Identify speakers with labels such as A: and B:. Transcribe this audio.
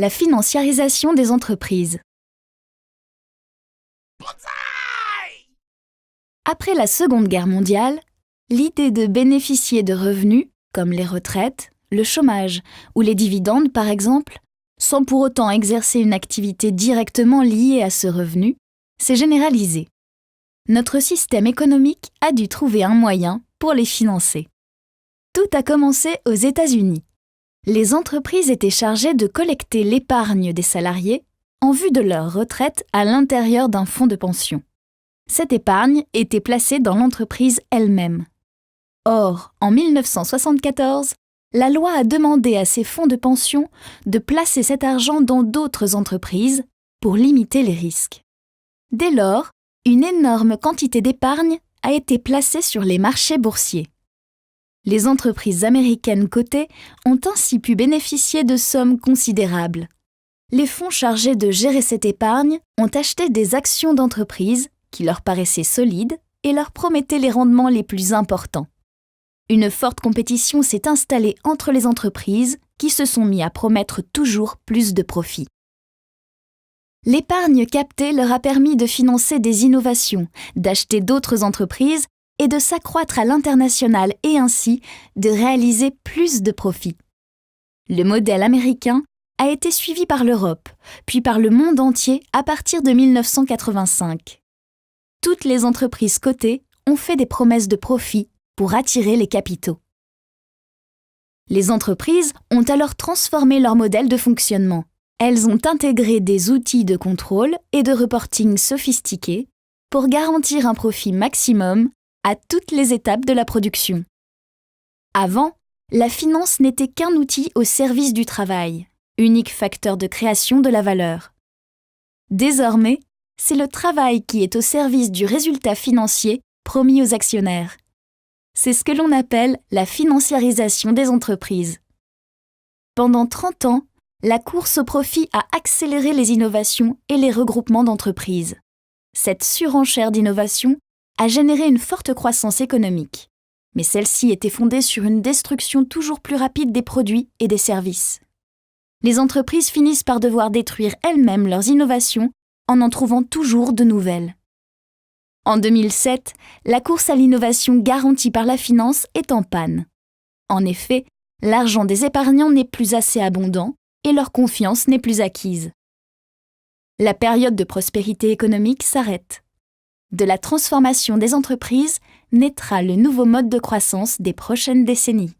A: La financiarisation des entreprises. Après la Seconde Guerre mondiale, l'idée de bénéficier de revenus, comme les retraites, le chômage ou les dividendes par exemple, sans pour autant exercer une activité directement liée à ce revenu, s'est généralisée. Notre système économique a dû trouver un moyen pour les financer. Tout a commencé aux États-Unis. Les entreprises étaient chargées de collecter l'épargne des salariés en vue de leur retraite à l'intérieur d'un fonds de pension. Cette épargne était placée dans l'entreprise elle-même. Or, en 1974, la loi a demandé à ces fonds de pension de placer cet argent dans d'autres entreprises pour limiter les risques. Dès lors, une énorme quantité d'épargne a été placée sur les marchés boursiers. Les entreprises américaines cotées ont ainsi pu bénéficier de sommes considérables. Les fonds chargés de gérer cette épargne ont acheté des actions d'entreprises qui leur paraissaient solides et leur promettaient les rendements les plus importants. Une forte compétition s'est installée entre les entreprises qui se sont mis à promettre toujours plus de profits. L'épargne captée leur a permis de financer des innovations, d'acheter d'autres entreprises et de s'accroître à l'international et ainsi de réaliser plus de profits. Le modèle américain a été suivi par l'Europe, puis par le monde entier à partir de 1985. Toutes les entreprises cotées ont fait des promesses de profit pour attirer les capitaux. Les entreprises ont alors transformé leur modèle de fonctionnement. Elles ont intégré des outils de contrôle et de reporting sophistiqués pour garantir un profit maximum à toutes les étapes de la production. Avant, la finance n'était qu'un outil au service du travail, unique facteur de création de la valeur. Désormais, c'est le travail qui est au service du résultat financier promis aux actionnaires. C'est ce que l'on appelle la financiarisation des entreprises. Pendant 30 ans, la course au profit a accéléré les innovations et les regroupements d'entreprises. Cette surenchère d'innovation a généré une forte croissance économique, mais celle-ci était fondée sur une destruction toujours plus rapide des produits et des services. Les entreprises finissent par devoir détruire elles-mêmes leurs innovations en trouvant toujours de nouvelles. En 2007, la course à l'innovation garantie par la finance est en panne. En effet, l'argent des épargnants n'est plus assez abondant et leur confiance n'est plus acquise. La période de prospérité économique s'arrête. De la transformation des entreprises naîtra le nouveau mode de croissance des prochaines décennies.